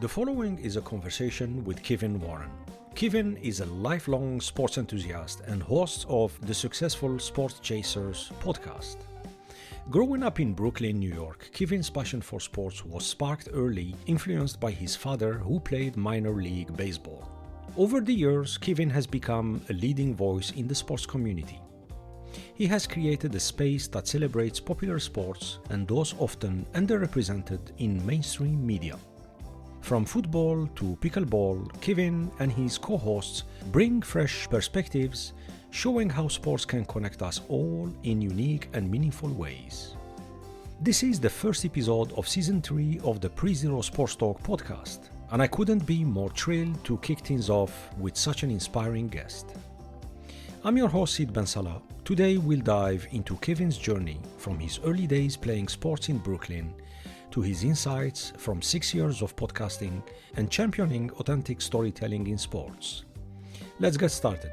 The following is a conversation with Kevin Warren. Kevin is a lifelong sports enthusiast and host of the successful Sports Chasers podcast. Growing up in Brooklyn, New York, Kevin's passion for sports was sparked early, influenced by his father who played minor league baseball. Over the years, Kevin has become a leading voice in the sports community. He has created a space that celebrates popular sports and those often underrepresented in mainstream media. From football to pickleball, Kevin and his co-hosts bring fresh perspectives, showing how sports can connect us all in unique and meaningful ways. This is the first episode of Season 3 of the Pre-Zero Sports Talk podcast, and I couldn't be more thrilled to kick things off with such an inspiring guest. I'm your host Sid Ben Salah. Today we'll dive into Kevin's journey from his early days playing sports in Brooklyn to his insights from 6 years of podcasting and championing authentic storytelling in sports. Let's get started.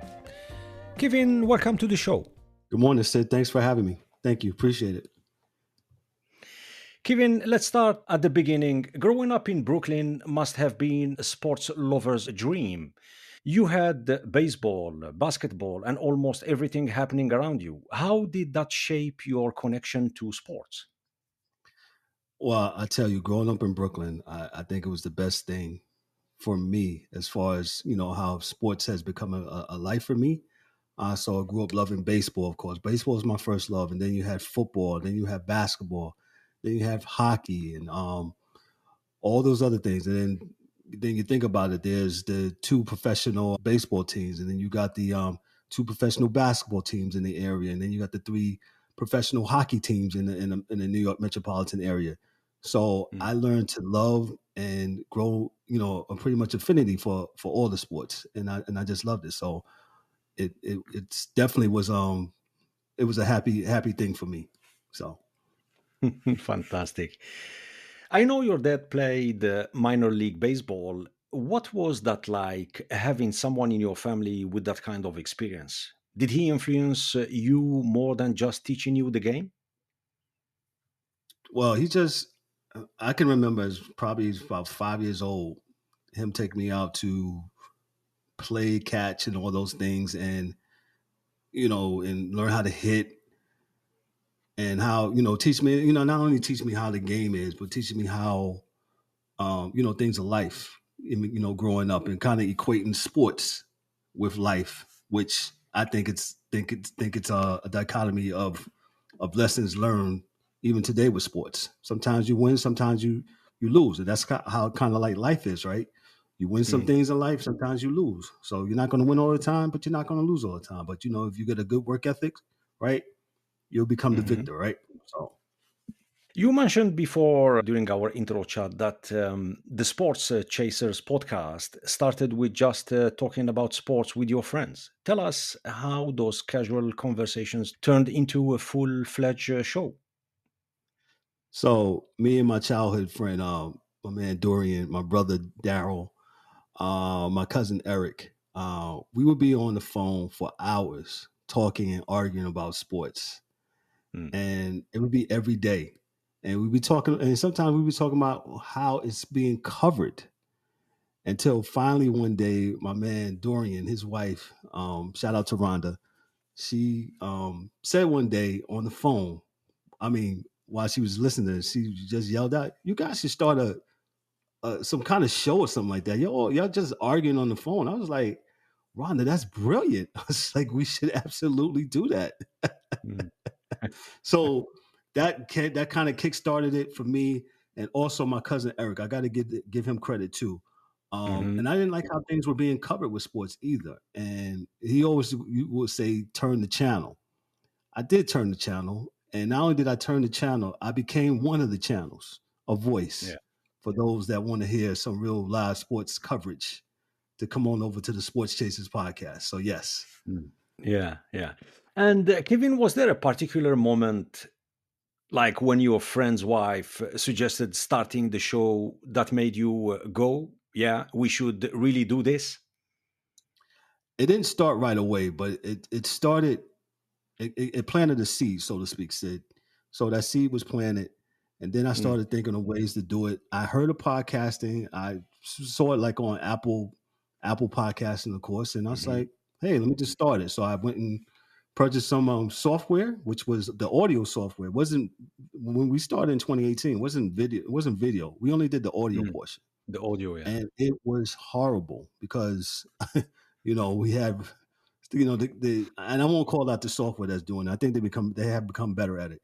Kevin, welcome to the show. Good morning, Sid. Thanks for having me. Thank you. Appreciate it. Kevin, let's start at the beginning. Growing up in Brooklyn must have been a sports lover's dream. You had baseball, basketball, and almost everything happening around you. How did that shape your connection to sports? Well, I tell you, growing up in Brooklyn, I think it was the best thing for me as far as, how sports has become a life for me. So I grew up loving baseball, of course. Baseball was my first love. And then you had football, then you had basketball, then you have hockey and all those other things. And then you think about it, there's the two professional baseball teams, and then you got the two professional basketball teams in the area, and then you got the three professional hockey teams in the New York metropolitan area. So I learned to love and grow, a pretty much affinity for all the sports, and I just loved it. So it's definitely was it was a happy thing for me. So Fantastic. I know your dad played minor league baseball. What was that like, having someone in your family with that kind of experience? Did he influence you more than just teaching you the game? well, I can remember as probably about 5 years old, him take me out to play catch and all those things, and and learn how to hit and how teach me, not only teach me how the game is, but teaching me how things of life, growing up and kind of equating sports with life, which I think it's a dichotomy of lessons learned even today with sports. Sometimes you win, sometimes you lose, and that's how kind of like life is, right? You win some things in life, sometimes you lose. So you're not going to win all the time, but you're not going to lose all the time. But if you get a good work ethic, right, you'll become the victor, right? So You mentioned before during our intro chat that the Sports Chasers podcast started with just talking about sports with your friends. Tell us how those casual conversations turned into a full-fledged show. So me and my childhood friend, my man Dorian, my brother Daryl, my cousin Eric, we would be on the phone for hours talking and arguing about sports. And it would be every day. And we'd be talking, and sometimes we'd be talking about how it's being covered until finally one day, my man Dorian, his wife, shout out to Rhonda, she said one day on the phone, while she was listening, she just yelled out, "You guys should start some kind of show or something like that. Y'all just arguing on the phone." I was like, "Rhonda, that's brilliant." I was like, "We should absolutely do that." So that kind of kickstarted it for me, and also my cousin Eric. I got to give him credit too. And I didn't like how things were being covered with sports either. And he always would say, "Turn the channel." I did turn the channel, and not only did I turn the channel, I became one of the channels, a voice for those that want to hear some real live sports coverage, to come on over to the Sports Chasers podcast. So yes. Yeah. And Kevin, was there a particular moment, like when your friend's wife suggested starting the show, that made you go, "Yeah, we should really do this"? It didn't start right away, but it started. It planted a seed, so to speak, Sid. So that seed was planted, and then I started thinking of ways to do it. I heard of podcasting. I saw it like on Apple Podcasting, of course, and I was Hmm. like, hey, let me just start it. So I went and purchased some software, which was the audio software. It wasn't when we started in 2018. It wasn't video. It wasn't video. We only did the audio Mm. portion, The audio, yeah. and it was horrible because we have and I won't call out the software that's doing it. I think they have become better at it.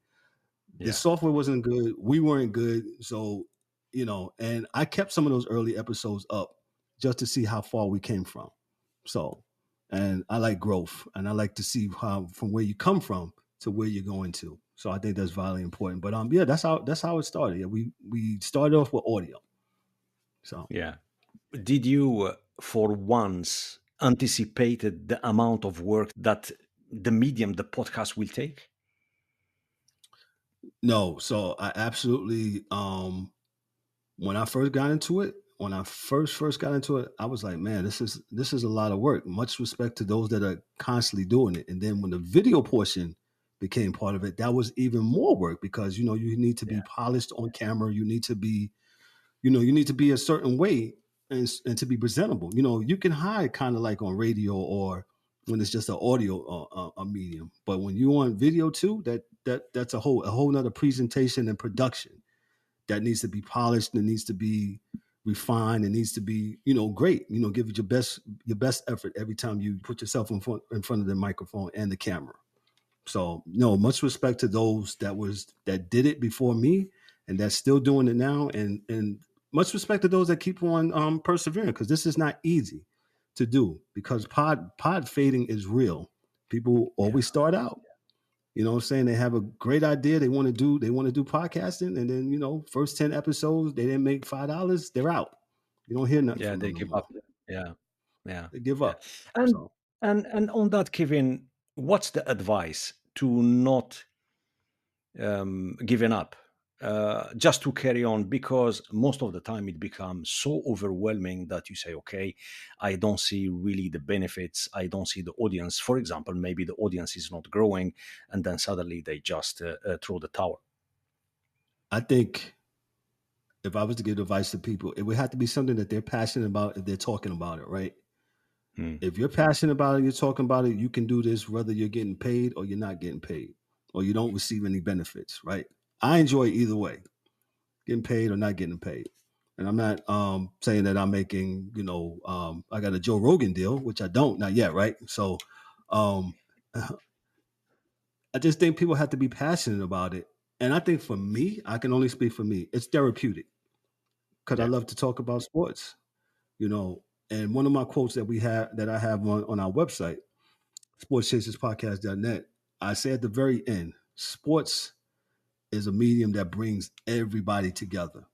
The Yeah. software wasn't good. We weren't good. So, and I kept some of those early episodes up just to see how far we came from. So, and I like growth and I like to see how from where you come from to where you're going to. So I think that's vitally important. But yeah, that's how it started. Yeah, we started off with audio. So Yeah. Did you, for once, anticipated the amount of work that the medium, the podcast, will take? no, so I absolutely when I first got into it, when I first got into it, I was like, man, this is a lot of work. Much respect to those that are constantly doing it. And then when the video portion became part of it, that was even more work because you need to be Yeah. polished on camera. You need to be a certain way and to be presentable. You can hide kind of like on radio or when it's just an audio a medium, but when you on video too, that's a whole nother presentation and production that needs to be polished and needs to be refined and needs to be great. Give it your best effort every time you put yourself in front of the microphone and the camera. So no, much respect to those that did it before me and that's still doing it now, and much respect to those that keep on persevering because this is not easy to do because pod fading is real. People Yeah. always start out, what I'm saying? They have a great idea. They want to do podcasting. And then, first 10 episodes, they didn't make $5. They're out. You don't hear nothing Yeah. from them They no give more. up. Yeah. Yeah. They give Yeah. up. And So and on that, Kevin, what's the advice to not giving up, just to carry on, because most of the time it becomes so overwhelming that you say, okay, I don't see really the benefits, I don't see the audience. For example, maybe the audience is not growing, and then suddenly they just throw the towel. I think if I was to give advice to people, it would have to be something that they're passionate about if they're talking about it, right? Hmm. If you're passionate about it, you're talking about it, you can do this whether you're getting paid or you're not getting paid or you don't receive any benefits, right? I enjoy either way, getting paid or not getting paid. And I'm not saying that I'm making, I got a Joe Rogan deal, which I don't, not yet, right? So um, I just think people have to be passionate about it. And I think for me, I can only speak for me, it's therapeutic because I Yeah. love to talk about sports, you know. And one of my quotes that I have on our website, sportschaserspodcast.net, I say at the very end, sports is a medium that brings everybody together.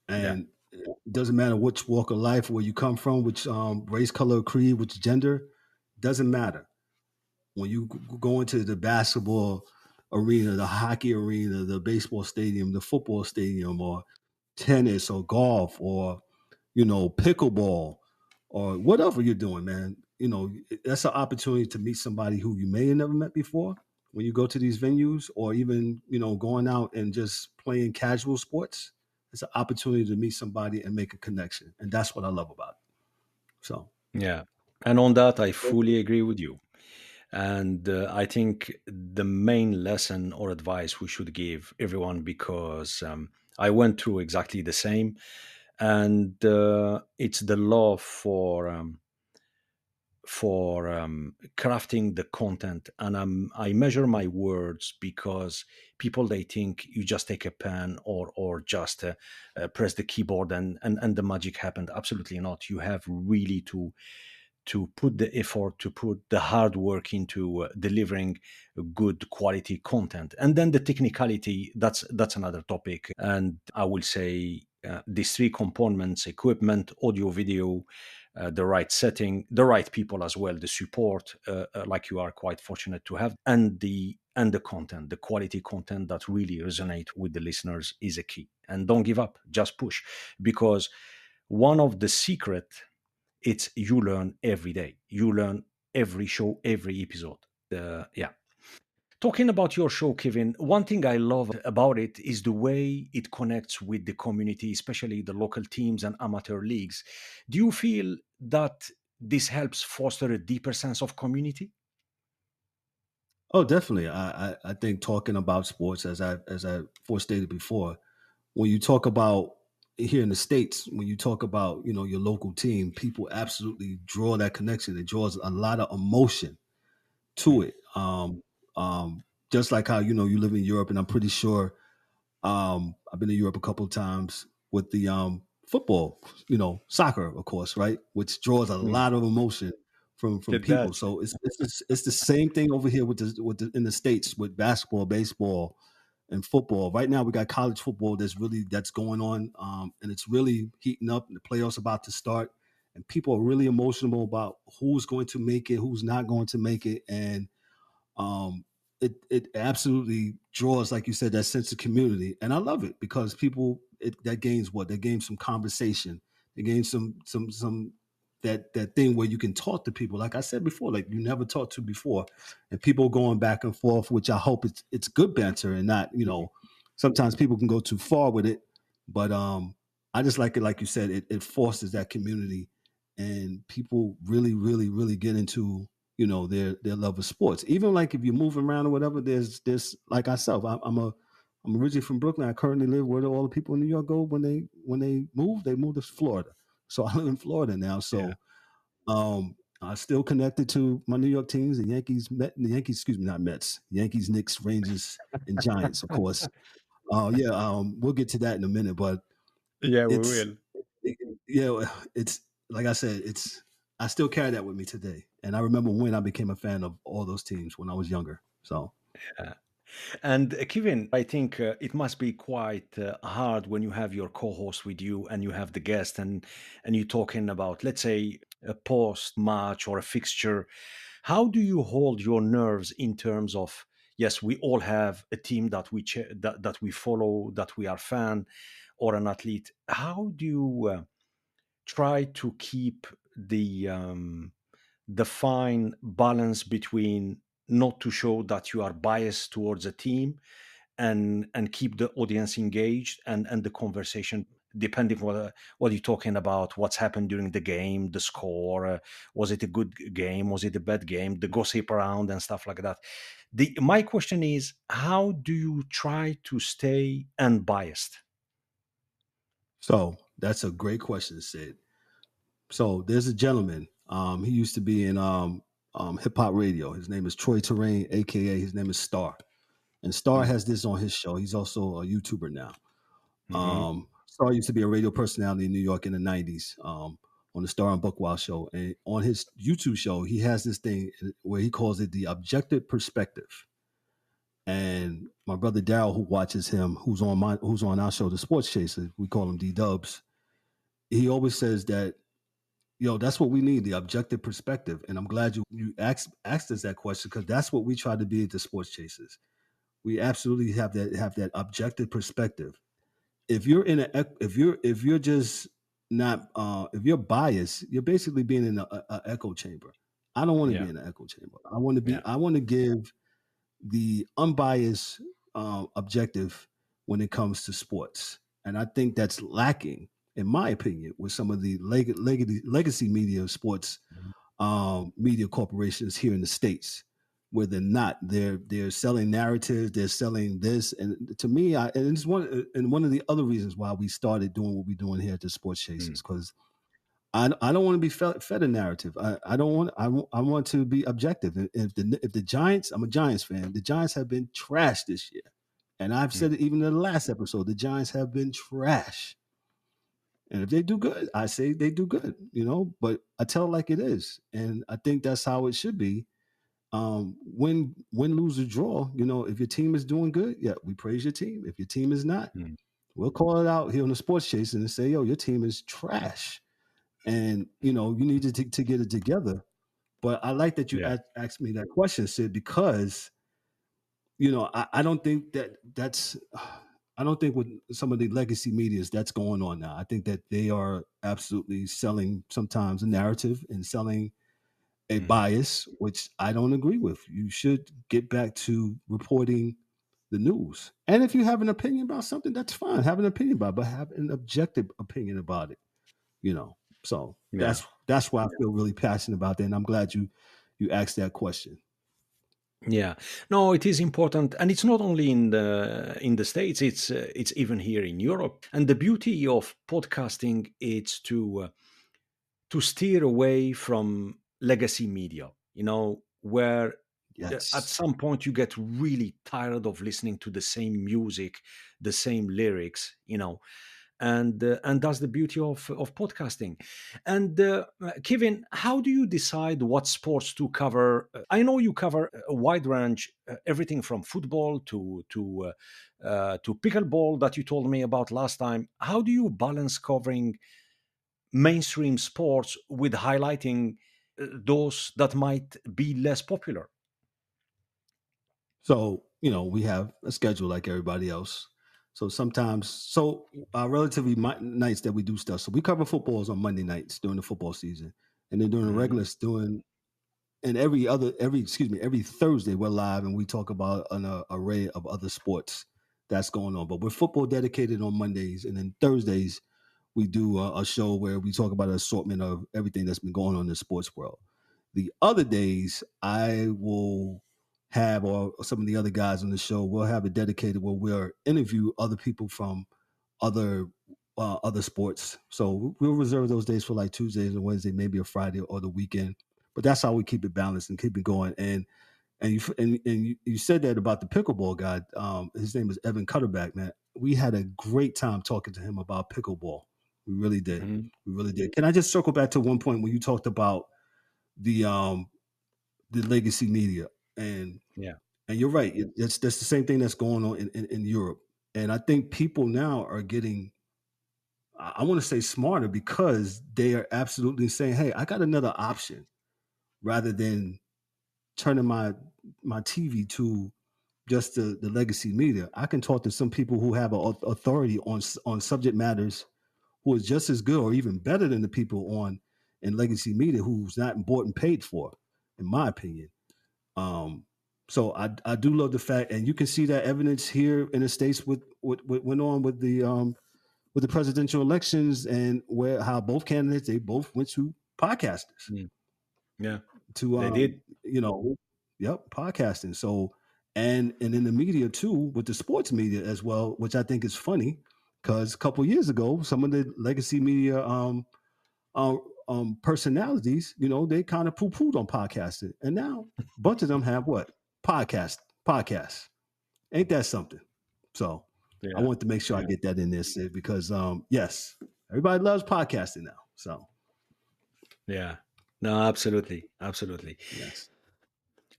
Yeah. And it doesn't matter which walk of life, where you come from, which race, color, creed, which gender, doesn't matter. When you go into the basketball arena, the hockey arena, the baseball stadium, the football stadium, or tennis or golf or pickleball or whatever you're doing, man, that's an opportunity to meet somebody who you may have never met before when you go to these venues, or even going out and just playing casual sports. It's an opportunity to meet somebody and make a connection, and that's what I love about it. So Yeah. And on that, I fully agree with you. And I think the main lesson or advice we should give everyone, because I went through exactly the same, and it's the love for crafting the content. And I measure my words, because people, they think you just take a pen or just press the keyboard and the magic happened. Absolutely not. You have really to put the effort, to put the hard work into delivering good quality content. And then the technicality, that's another topic. And I will say these three components: equipment, audio, video, the right setting, the right people as well, the support, like you are quite fortunate to have, and the content, the quality content that really resonate with the listeners is a key. And don't give up, just push, because one of the secret, it's you learn every day, you learn every show, every episode. Yeah. Talking about your show, Kevin, one thing I love about it is the way it connects with the community, especially the local teams and amateur leagues. Do you feel that this helps foster a deeper sense of community? Oh, definitely. I think talking about sports, as I forestated before, when you talk about here in the States, when you talk about, your local team, people absolutely draw that connection. It draws a lot of emotion to Mm, it. Just like how, you live in Europe, and I'm pretty sure I've been to Europe a couple of times with the football, soccer, of course, right, which draws a mm. lot of emotion from It people. does. So it's the same thing over here with in the States with basketball, baseball, and football. Right now, we got college football that's going on, and it's really heating up. And the playoffs about to start, and people are really emotional about who's going to make it, who's not going to make it, and um, it absolutely draws, like you said, that sense of community, and I love it because people that gains what they gain some conversation, they gain some that thing where you can talk to people, like I said before, like you never talked to before, and people going back and forth, which I hope it's good banter and not sometimes people can go too far with it, but I just like it, like you said, it fosters that community, and people really get into their love of sports. Even like if you're moving around or whatever, there's like myself. I'm originally from Brooklyn. I currently live where all the people in New York go when they move. They move to Florida. So I live in Florida now. Yeah. So I'm still connected to my New York teams, the Yankees, excuse me, not Mets, Yankees, Knicks, Rangers, and Giants, of course. Yeah, we'll get to that in a minute, but Yeah, we it's will. it, it's like I said, I still carry that with me today. And I remember when I became a fan of all those teams when I was younger. So Yeah. And Kevin, I think it must be quite hard when you have your co-host with you and you have the guest and you're talking about, let's say, a post-match or a fixture. How do you hold your nerves in terms of, yes, we all have a team that that we follow, that we are fan, or an athlete. How do you try to keep the fine balance between not to show that you are biased towards a team and keep the audience engaged and the conversation depending what you're talking about, what's happened during the game, the score, was it a good game, was it a bad game, the gossip around and stuff like that. My question is, how do you try to stay unbiased? so that's a great question, Sid. So there's a gentleman. He used to be in hip hop radio. His name is Troy Terrain, aka his name is Star. And Star Mm, has this on his show. He's also a YouTuber now. mhm, Star used to be a radio personality in New York in the 90s, on the Star and Buckwild show. And on his YouTube show, he has this thing where he calls it the objective perspective. And my brother Daryl, who watches him, who's on our show, The Sports Chaser, we call him D Dubs. He always says that, that's what we need, the objective perspective. And I'm glad you asked us that question, because that's what we try to be at the Sports Chasers. We absolutely have that objective perspective. If you're in a if you're just not if you're biased, you're basically being in a echo chamber. I don't want to yeah, be in an echo chamber. I want to give the unbiased objective when it comes to sports, and I think that's lacking, in my opinion, with some of the legacy media sports yeah. media corporations here in the states, where they're selling narratives, they're selling this, and to me, and it's one of the other reasons why we started doing what we're doing here at the Sports Mm, Chasers, because I don't want to be fed a narrative. I don't want I want to be objective. If the Giants, I'm a Giants fan. The Giants have been trash this year, and I've mm, said it even in the last episode. The Giants have been trash. And if they do good, I say they do good, but I tell it like it is. And I think that's how it should be. Win, lose, or draw, if your team is doing good, yeah, we praise your team. If your team is not, mm, we'll call it out here on the Sports Chasing and say, yo, your team is trash. And, you need to get it together. But I like that you yeah. asked me that question, Sid, because, I don't think that's I don't think with some of the legacy medias that's going on now. I think that they are absolutely selling sometimes a narrative and selling a Mhm. bias, which I don't agree with. You should get back to reporting the news. And if you have an opinion about something, that's fine. Have an opinion about it, but have an objective opinion about it, you know. So Yeah. that's why I feel really passionate about that. And I'm glad you asked that question. Yeah, no, it is important, and it's not only in the states. It's even here in Europe. And the beauty of podcasting is to steer away from legacy media. You know, where at Yes. some point you get really tired of listening to the same music, the same lyrics. You know, and that's the beauty of podcasting. And Kevin, how do you decide what sports to cover? I know you cover a wide range, everything from football to pickleball that you told me about last time. How do you balance covering mainstream sports with highlighting those that might be less popular? So, we have a schedule like everybody else. So sometimes, our relatively nights that we do stuff. So we cover footballs on Monday nights during the football season, and then during the Hmm. regular, doing and every Thursday we're live and we talk about an array of other sports that's going on. But we're football dedicated on Mondays, and then Thursdays we do a show where we talk about an assortment of everything that's been going on in the sports world. The other days, I will have, or some of the other guys on the show, we'll have it dedicated where we'll interview other people from other other sports. So we'll reserve those days for like Tuesdays and Wednesday, maybe a Friday or the weekend. But that's how we keep it balanced and keep it going. And you said that about the pickleball guy. His name is Evan Cutterback. Man, we had a great time talking to him about pickleball. We really did. Hmm. We really did. Can I just circle back to one point when you talked about the um the legacy media? and Yeah. and you're right. That's the same thing that's going on in Europe. And I think people now are getting, I want to say, smarter, because they are absolutely saying, "Hey, I got another option," rather than turning my TV to just the legacy media. I can talk to some people who have authority on subject matters, who is just as good or even better than the people on in legacy media who's not bought and paid for, in my opinion. Um, so I do love the fact, and you can see that evidence here in the states with what went on with the presidential elections, and where how both candidates, they both went to podcasters Mm. Yeah, to they did. yep, podcasting. So and in the media too, with the sports media as well, which I think is funny, because a couple years ago some of the legacy media uh, personalities, they kind of poo-pooed on podcasting, and now a bunch of them have what, podcasts. Ain't that something? So I Yeah, want to make sure I yeah, get that in there, Sid, because yes, everybody loves podcasting now. So yeah. No, absolutely, absolutely. yes.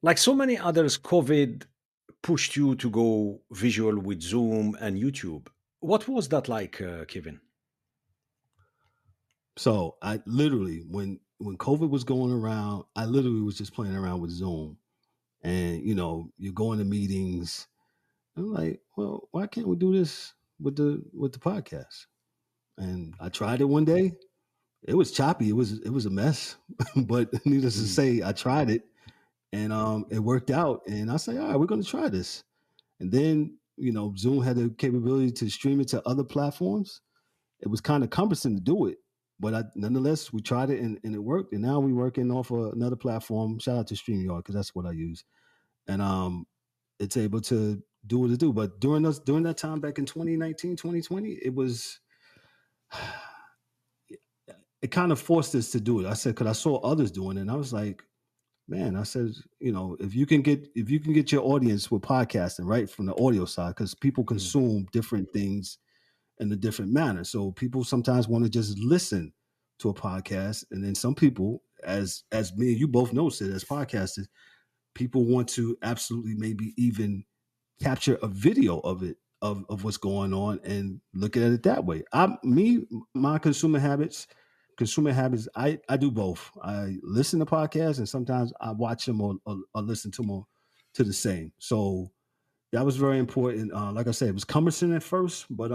Like so many others, COVID pushed you to go visual with Zoom and YouTube. What was that like, Kevin? So I literally, when COVID was going around, I literally was just playing around with Zoom, and you're going to meetings. I'm like, well, why can't we do this with the podcast? And I tried it one day. It was choppy. It was a mess, but needless to Mhm. say, I tried it, and it worked out. And I say, all right, we're going to try this. And then Zoom had the capability to stream it to other platforms. It was kind of cumbersome to do it, but nonetheless, we tried it, and it worked. And now we're working off of another platform. Shout out to StreamYard, because that's what I use, and it's able to do what it do. But during that time back in 2019, 2020, it kind of forced us to do it. I said, because I saw others doing it, and I was like, man, I said, if you can get your audience with podcasting right from the audio side, because people Mm. consume different things in a different manner. So people sometimes want to just listen to a podcast, and then some people, as me and you both know, said, as podcasters, people want to absolutely maybe even capture a video of it, of what's going on, and look at it that way. My consumer habits, I do both. I listen to podcasts, and sometimes I watch them, or listen to them to the same. So that was very important. Like I said, it was cumbersome at first, but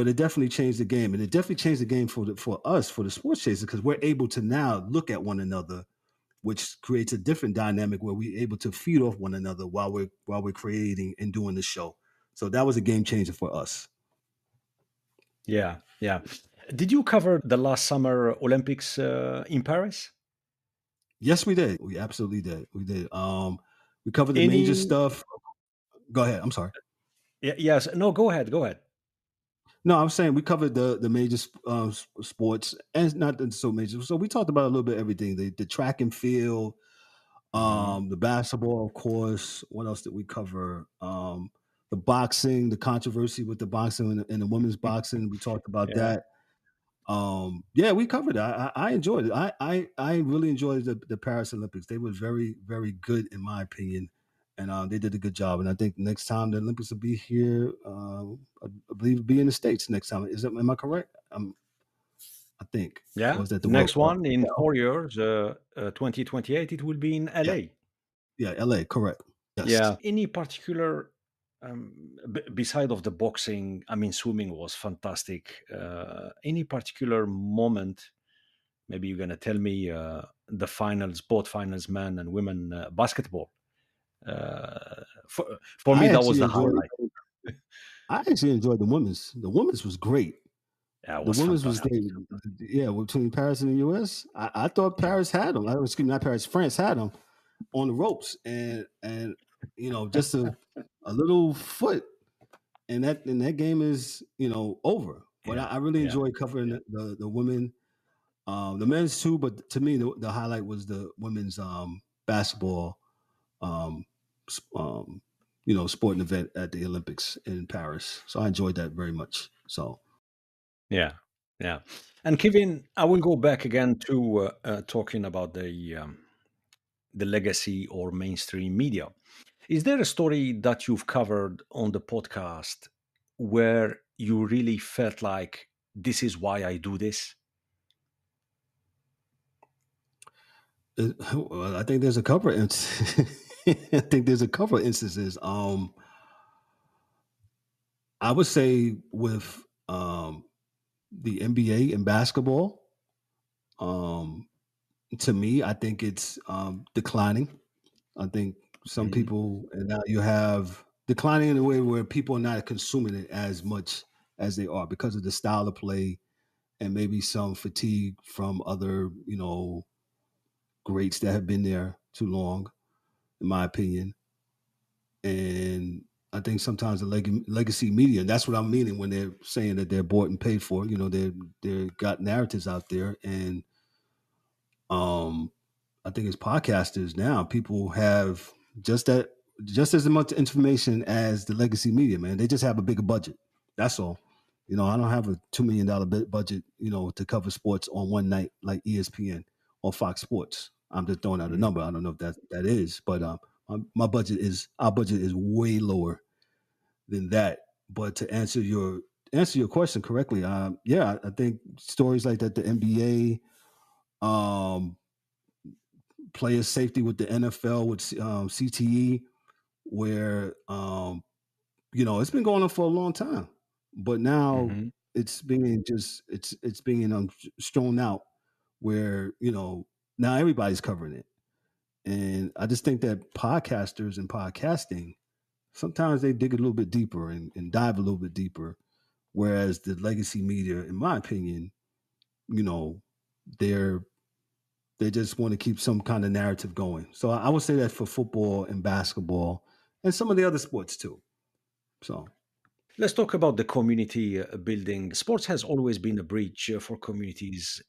it definitely changed the game, and it definitely changed the game for us, for the sports chasers, because we're able to now look at one another which creates a different dynamic where we're able to feed off one another while we're creating and doing the show. So that was a game changer for us. Yeah, yeah. Did you cover the last summer Olympics in Paris? Yes, we did. We absolutely did. We did. We covered the major Any? stuff. Go ahead. I'm sorry. Yes. No. Go ahead. Go ahead. No, I'm saying we covered the major sports and not so major. So we talked about a little bit everything: the track and field, Hmm. the basketball, of course. What else did we cover? The boxing, the controversy with the boxing and the women's boxing. We talked about Yeah. that. Yeah, we covered it. I enjoyed it. I really enjoyed the Paris Olympics. They were very, very good in my opinion. And they did a good job. And I think next time the Olympics will be here, I believe it'll be in the States next time. Am I correct? I think. Or Yeah. is that the World Next Cup? one in Yeah, 4 years, 2028, it will be in yeah, LA. yeah, LA, correct. Yes. Yeah. Any particular, beside of the boxing, I mean, swimming was fantastic. Any particular moment? Maybe you're gonna tell me the finals, both finals, men and women basketball. For me, I that was actually the enjoyed highlight. I actually enjoyed the women's. The women's was great. Yeah, it The was women's was fantastic. the yeah, between Paris and the US. I thought Yeah. Paris had them. I was excuse me, not Paris, France had them on the ropes. And just a little foot and that game is, over. But Yeah. I really Yeah. enjoyed covering the women, the men's too, but to me the highlight was the women's basketball um, sporting event at the Olympics in Paris. So I enjoyed that very much. So Yeah. Yeah. And Kevin, I will go back again to talking about the legacy or mainstream media. Is there a story that you've covered on the podcast where you really felt like this is why I do this? well, I think there's a couple of I think there's a couple of instances. I would say with the NBA and basketball, um, to me, I think it's declining. I think some Mhm. people, and now you have declining in a way where people are not consuming it as much as they are because of the style of play and maybe some fatigue from other, greats that have been there too long, in my opinion. And I think sometimes the legacy media, and that's what I'm meaning when they're saying that they're bought and paid for. They're got narratives out there, and um, I think as podcasters now, people have just that just as much information as the legacy media. Man, they just have a bigger budget. That's all. I don't have a $2 million budget, to cover sports on one night like ESPN or Fox Sports. I'm just throwing out a Mhm. number. I don't know if that is, but my budget is our budget is way lower than that. But to answer your question correctly, yeah, I think stories like that, the NBA, player safety with the NFL with CTE, where it's been going on for a long time, but now Mhm. it's being strewn out where now everybody's covering it, and I just think that podcasters and podcasting sometimes they dig a little bit deeper and dive a little bit deeper, whereas the legacy media, in my opinion, you know, they're they just want to keep some kind of narrative going. So I would say that for football and basketball and some of the other sports too. So Let's talk about the community building. Sports has always been a bridge for communities.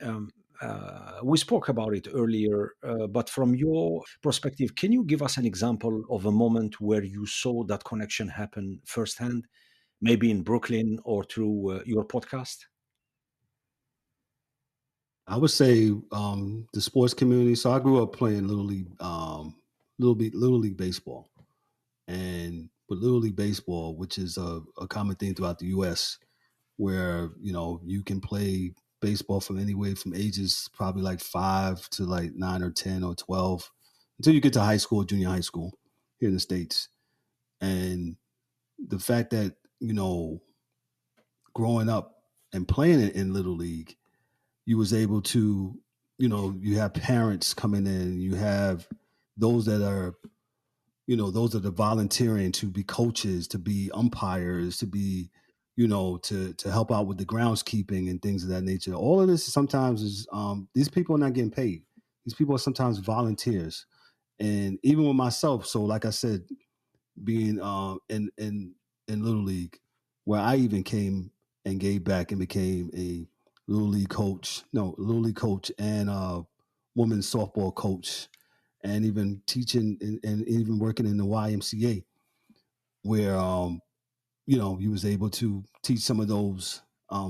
We spoke about it earlier, but from your perspective, can you give us an example of a moment where you saw that connection happen firsthand, maybe in Brooklyn or through your podcast? I would say the sports community. So I grew up playing little league baseball, and with little league baseball, which is a common thing throughout the U.S., where you can play baseball from anywhere from ages probably like 5 to like 9 or 10 or 12 until you get to high school, junior high school here in the States. And the fact that growing up and playing it in little league, you was able to you have parents coming in, you have those that are, those that are volunteering to be coaches, to be umpires, to be, to help out with the groundskeeping and things of that nature. All of this sometimes is, these people are not getting paid. These people are sometimes volunteers. And even with myself, so like I said, being in Little League, where I even came and gave back and became a Little League coach and women's softball coach, and even teaching and even working in the YMCA, where you was able to teach some of those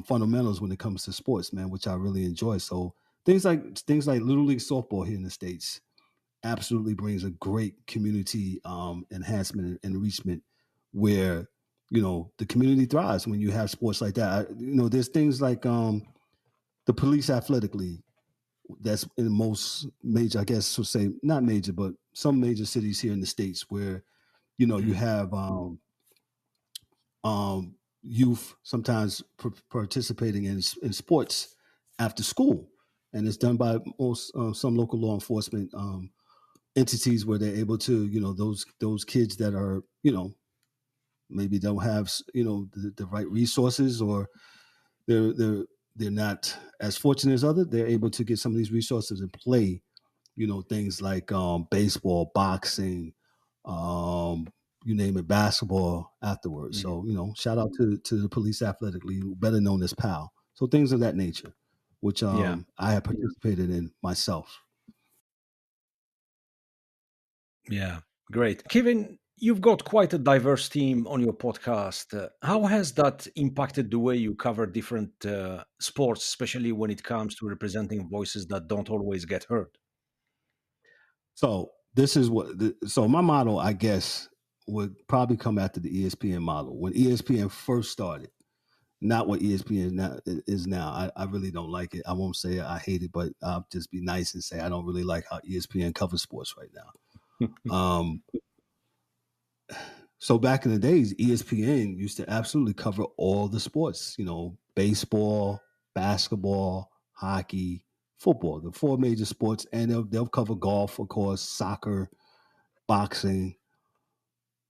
fundamentals when it comes to sports, man, which I really enjoy. So things like Little League softball here in the States absolutely brings a great community enhancement and enrichment, where the community thrives when you have sports like that. There's things like the police athletic league that's in most major, I guess, we'll say not major, but some major cities here in the States, where you Mm. have youth sometimes participating in sports after school, and it's done by most some local law enforcement entities, where they're able to, those kids that are, maybe don't have, the right resources, or they're they're not as fortunate as others. They're able to get some of these resources and play, things like baseball, boxing, um, you name it, basketball afterwards. Mm. So, shout out to the Police Athletic League, better known as PAL. So things of that nature, which Yeah. I have participated in myself. Yeah. Great. Kevin, you've got quite a diverse team on your podcast. How has that impacted the way you cover different sports, especially when it comes to representing voices that don't always get heard? So this is so my model, I guess, would probably come after the ESPN model. When ESPN first started, not what ESPN is now. I really don't like it. I won't say I hate it, but I'll just be nice and say I don't really like how ESPN covers sports right now. Um, so back in the days, ESPN used to absolutely cover all the sports, baseball, basketball, hockey, football, the four major sports, and they'll cover golf, of course, soccer, boxing.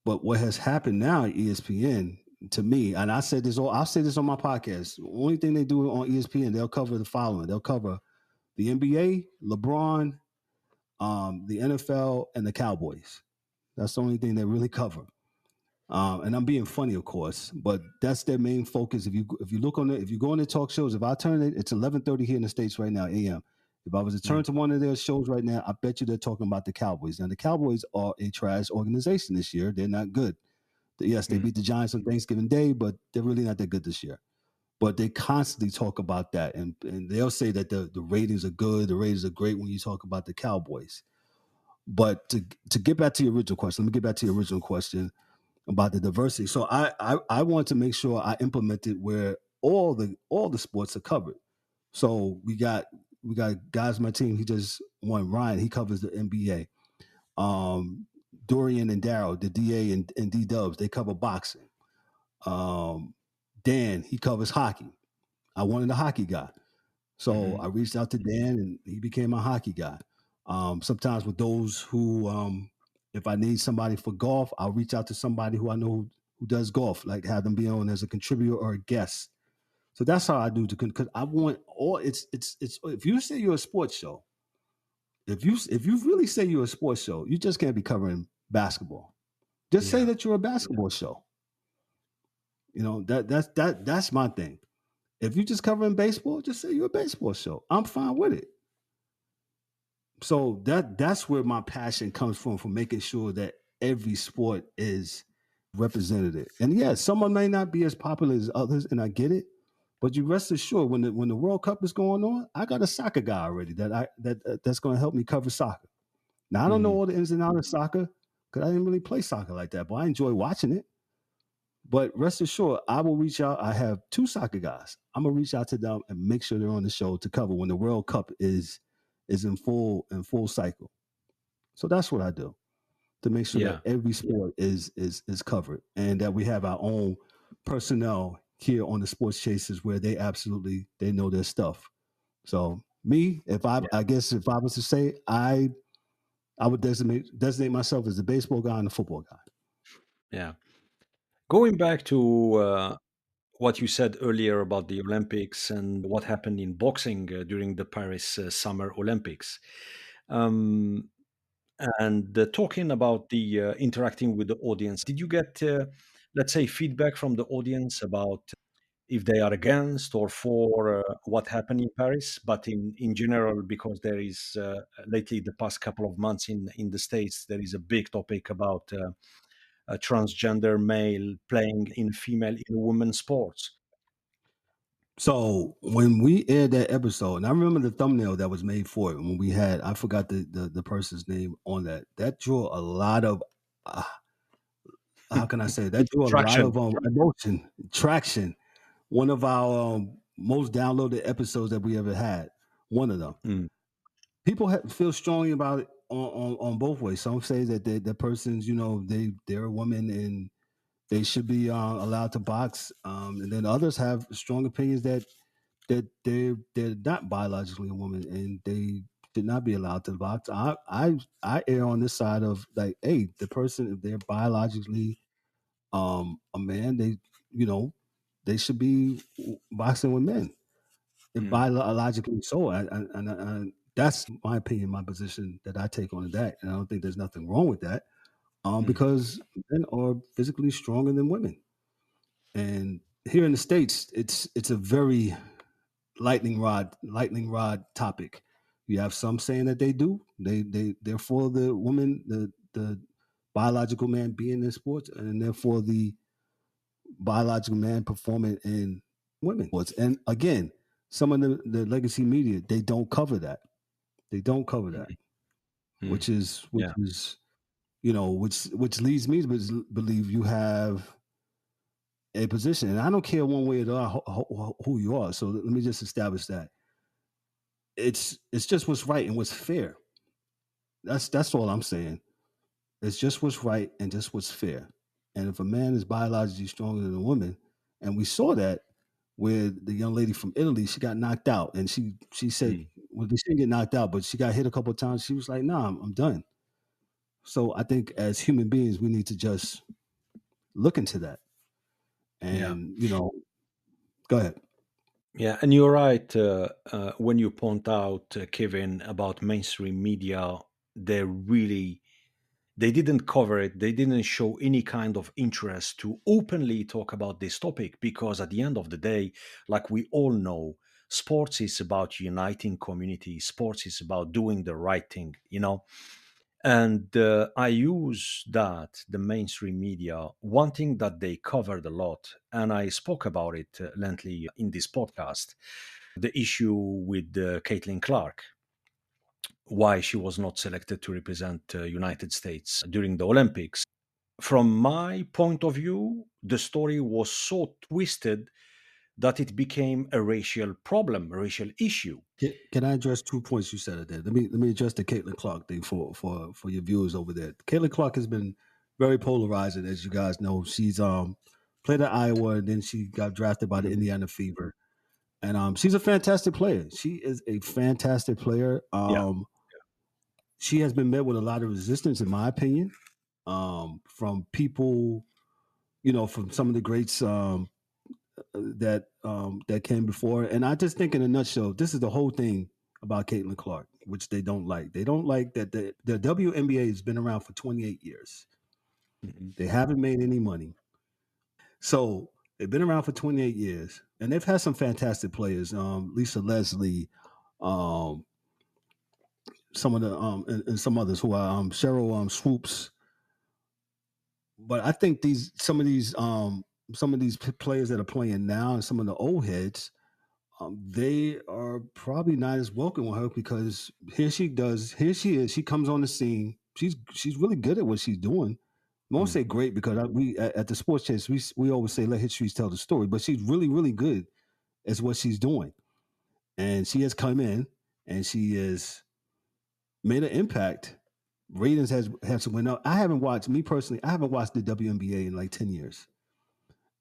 But what has happened now at ESPN, to me, and I'll say this on my podcast. The only thing they do on ESPN, they'll cover the following. They'll cover the NBA, LeBron, the NFL, and the Cowboys. That's the only thing they really cover. And I'm being funny, of course, but that's their main focus. If you look on it, if you go on their talk shows, if I turn it, it's 11:30 here in the States right now, a.m. If I was to turn Mm. to one of their shows right now, I bet you they're talking about the Cowboys. Now the Cowboys are a trash organization this year. They're not good. Yes, they Mm. beat the Giants on Thanksgiving Day, but they're really not that good this year. But they constantly talk about that, and they'll say that the ratings are good, the ratings are great when you talk about the Cowboys. But to get back to your original question, let me get back to your original question about the diversity. So I want to make sure I implemented where all the sports are covered. So we got guys on my team. He just won. Ryan, he covers the NBA. Dorian and Daryl, the DA and D Dubs, they cover boxing. Um, Dan, he covers hockey. I wanted a hockey guy. So Mhm. I reached out to Dan and he became my hockey guy. Sometimes with those who, if I need somebody for golf, I'll reach out to somebody who I know who does golf, like have them be on as a contributor or a guest. So that's how I do, because I want all, it's if you say you're a sports show, if you really say you're a sports show, you just can't be covering basketball. Just say Yeah. that you're a basketball show. That's my thing. If you're just covering baseball, just say you're a baseball show. I'm fine with it. So that's where my passion comes from, for making sure that every sport is represented. And yeah, someone may not be as popular as others, and I get it. But you rest assured, when the World Cup is going on, I got a soccer guy already that's going to help me cover soccer. Now I don't know Mhm. all the ins and outs of soccer because I didn't really play soccer like that, but I enjoy watching it. But rest assured, I will reach out. I have two soccer guys. I'm gonna reach out to them and make sure they're on the show to cover when the World Cup is in full cycle. So that's what I do to make sure that Yeah. every sport is covered, and that we have our own personnel here on the Sports Chasers, where they know their stuff. So Me, if Yeah, I guess if I was to say, I would designate myself as the baseball guy and the football guy. yeah. Going back to what you said earlier about the Olympics and what happened in boxing during the Paris Summer Olympics. Um, and talking about the interacting with the audience, did you get, let's say, feedback from the audience about if they are against or for what happened in Paris? But in general, because there is lately, the past couple of months in the States, there is a big topic about a transgender male playing in female in women's sports. So when we aired that episode, and I remember the thumbnail that was made for it when we had, I forgot the person's name on that. That drew a lot of, uh, how can I say, that drew a lot Traction. of emotion, traction. One of our most downloaded episodes that we ever had. One of them. Mm, People feel strongly about it on both ways. Some say that the person's, they're a woman and they should be allowed to box, and then others have strong opinions that they're not biologically a woman and they should not be allowed to box. I err on this side of like, hey, the person, if they're biologically a man, you know they should be boxing with men. If mm, biologically so, and that's my opinion, my position that I take on that, and I don't think there's nothing wrong with that. mm, Because men are physically stronger than women, and here in the states, it's a very lightning rod topic. You have some saying that they do. They're for the woman, the biological man being in sports, and they're for the biological man performing in women sports. And again, some of the legacy media, they don't cover that. They don't cover that, mm, mm. which Yeah. is which leads me to believe you have a position, and I don't care one way or the other who you are. So let me just establish that it's just what's right and what's fair. That's all I'm saying. It's just what's right and just what's fair. And if a man is biologically stronger than a woman, and we saw that with the young lady from Italy, she got knocked out, and she said, Mm, well, she didn't get knocked out, but she got hit a couple of times. She was like, "Nah, I'm done." So I think as human beings, we need to just look into that, yeah. and go ahead. Yeah. And you're right when you point out, Kevin, about mainstream media. They really they didn't cover it. They didn't show any kind of interest to openly talk about this topic because at the end of the day, like we all know, sports is about uniting community. Sports is about doing the right thing, And I use that, the mainstream media, one thing that they covered a lot, and I spoke about it lengthily in this podcast, the issue with Caitlin Clark, why she was not selected to represent United States during the Olympics. From my point of view, the story was so twisted that it became a racial problem, a racial issue. Can I address 2 points you said there? Let me address the Caitlin Clark thing for your viewers over there. Caitlin Clark has been very polarizing, as you guys know. She's played at Iowa and then she got drafted by the Mhm. Indiana Fever. And she's a fantastic player. She is a fantastic player. Yeah. She has been met with a lot of resistance, in my opinion, from people, from some of the greats that came before. And I just think, in a nutshell, this is the whole thing about Caitlin Clark, which they don't like. They don't like that the WNBA has been around for 28 years. Mhm. They haven't made any money. So they've been around for 28 years, and they've had some fantastic players. Lisa Leslie, um, some of the and some others who are Cheryl Swoops. But I think some of these players that are playing now and some of the old heads, they are probably not as welcome with her because here she is, she comes on the scene. She's really good at what she's doing. I won't Mm. say great because we at the sports chase we always say let history tell the story, but she's really really good at what she's doing, and she has come in and she has made an impact. Ratings has went up. I haven't watched, me personally, I haven't watched the WNBA in like 10 years.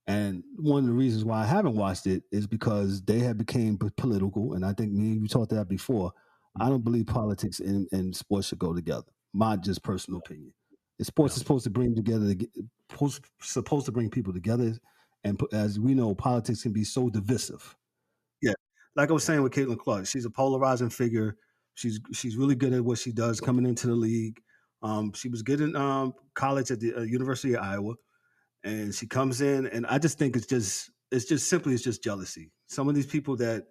And one of the reasons why I haven't watched it is because they have became political, and I think me and you talked that before. I don't believe politics and sports should go together. My just personal opinion. The sports Yeah. is supposed to bring together, supposed to bring people together, and as we know, politics can be so divisive. Yeah, like I was saying with Caitlin Clark, she's a polarizing figure. She's really good at what she does coming into the league. She was good in college at the University of Iowa, and she comes in, and I just think it's just jealousy. Some of these people that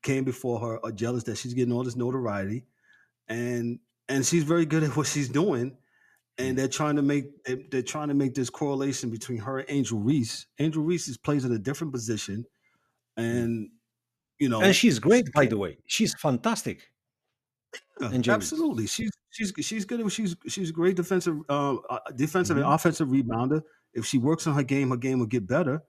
came before her are jealous that she's getting all this notoriety, and she's very good at what she's doing. And Mm. they're trying to make this correlation between her and Angel Reese. Angel Reese plays at a different position, Mm. and And she's she great, by can't. the way. She's fantastic, Yeah, Angel Reese. absolutely. She's good. She's a great defensive and Hmm. offensive rebounder. If she works on her game will get better.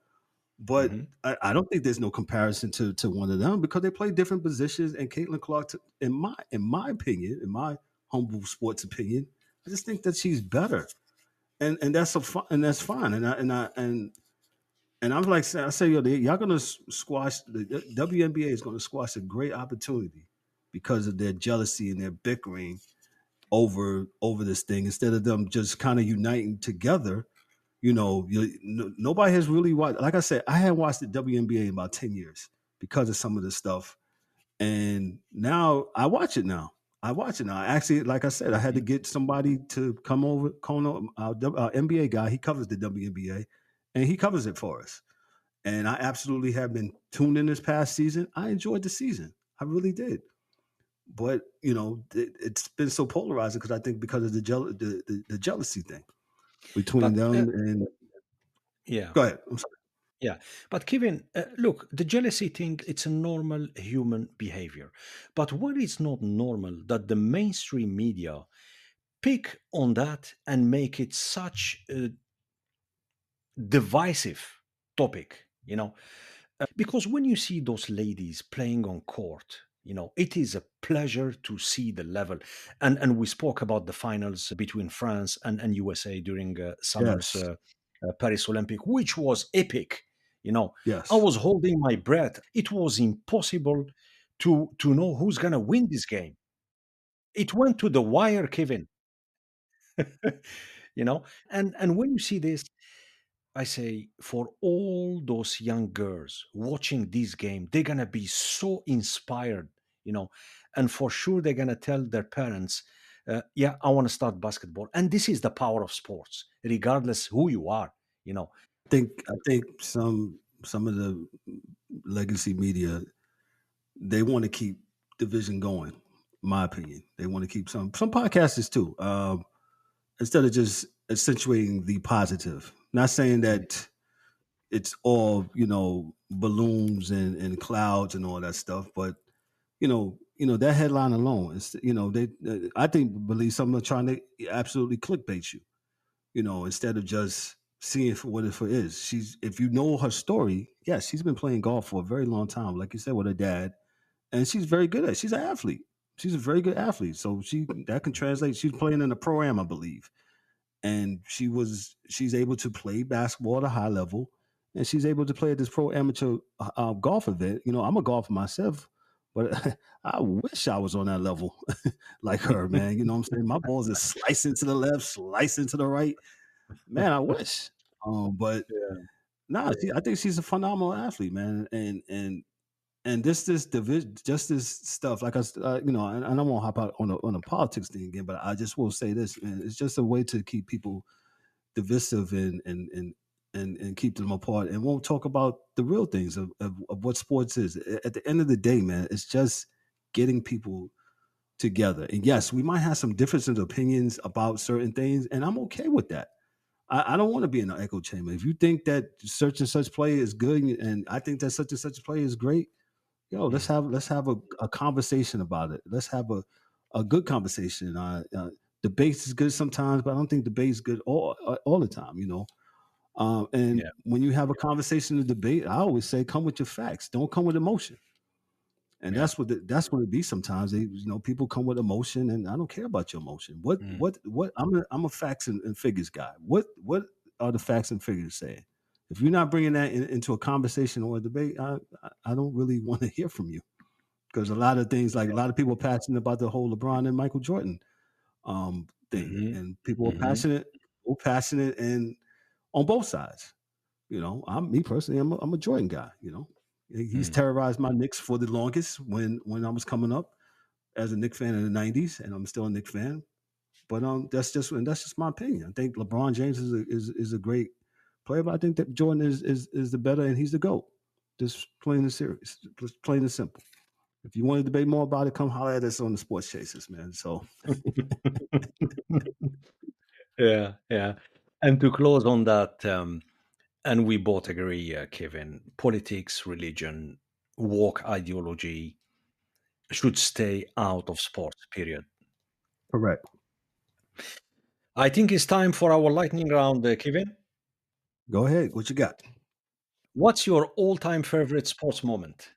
But Hmm. I don't think there's no comparison to one of them because they play different positions. And Caitlin Clark, in my opinion, in my humble sports opinion, I just think that she's better, and and that's fine. And I'm like I say, yo, y'all gonna squash the WNBA is gonna squash a great opportunity because of their jealousy and their bickering over this thing instead of them just kind of uniting together. Nobody has really watched. Like I said, I hadn't watched the WNBA in about 10 years because of some of this stuff, and now I watch it now. I watch it now. Actually, like I said, I had to Hmm. get somebody to come over. Kono, our NBA guy, he covers the WNBA, and he covers it for us. And I absolutely have been tuned in this past season. I enjoyed the season. I really did. But it's been so polarizing because I think because of the jealousy thing between But them and yeah, go ahead. I'm sorry. yeah. But Kevin, look, the jealousy thing, it's a normal human behavior. But what is not normal that the mainstream media pick on that and make it such a divisive topic, because when you see those ladies playing on court, it is a pleasure to see the level. And we spoke about the finals between France and USA during summer's Yes. Paris Olympic, which was epic. you know I Yes. was holding my breath. It was impossible to know who's going to win this game. It went to the wire, Kevin. you know and when you see this, I say, for all those young girls watching this game, they're gonna be so inspired, you know, and for sure they're gonna tell their parents, "Yeah, I want to start basketball." And this is the power of sports, regardless who you are, you know. I think some of the legacy media they want to keep division going. My opinion, they want to keep some podcasters too. Instead of just accentuating the positive. Not saying Mm. that it's all balloons and clouds and all that stuff, but that headline alone is they I think believe some are trying to absolutely clickbait you. Instead of just seeing for what it is. If you know her story, yes, she's been playing golf for a very long time, like you said, with her dad, and she's very good at it. She's an athlete. She's a very good athlete. So that can translate. She's playing in a pro am, I believe. And she's able to play basketball at a high level, and she's able to play at this pro amateur golf event. I'm a golfer myself, but I wish I was on that level like her, man. You know what I'm saying? My balls are slicing to the left, slicing to the right. Man, I wish. But Yeah. nah, I think she's a phenomenal athlete, man. And this division, just this stuff, like and I don't want to hop out on a politics thing again, but I just will say this, man, it's just a way to keep people divisive and keep them apart, and won't talk about the real things of what sports is. At the end of the day, man, it's just getting people together. And yes, we might have some differences of opinions about certain things, and I'm okay with that. I don't want to be in an echo chamber. If you think that such and such player is good, and I think that such and such player is great, yo, Mm. let's have a conversation about it. Let's have a good conversation. Debate is good sometimes, but I don't think debate is good all the time. And Yeah. when you have a conversation or debate, I always say, come with your facts. Don't come with emotion. And Yeah. that's what it be sometimes. People come with emotion, and I don't care about your emotion. Mm. What? I'm a facts and figures guy. What are the facts and figures saying? If you're not bringing that into a conversation or a debate, I don't really want to hear from you, because a lot of things, like a lot of people are passionate about the whole LeBron and Michael Jordan thing, Hmm. and people are Hmm. passionate, and on both sides. I'm me personally. I'm a Jordan guy. He's Mm. terrorized my Knicks for the longest when I was coming up as a Knicks fan in the '90s, and I'm still a Knicks fan. But that's just my opinion. I think LeBron James is a great player, but I think that Jordan is the better, and he's the GOAT. Just plain and serious, just plain and simple. If you want to debate more about it, come holler at us on the Sports Chasers, man. So Yeah, yeah. And to close on that, and we both agree, Kevin, politics, religion, woke ideology should stay out of sports, period. correct. I think it's time for our lightning round, Kevin. Go ahead. What you got? What's your all-time favorite sports moment?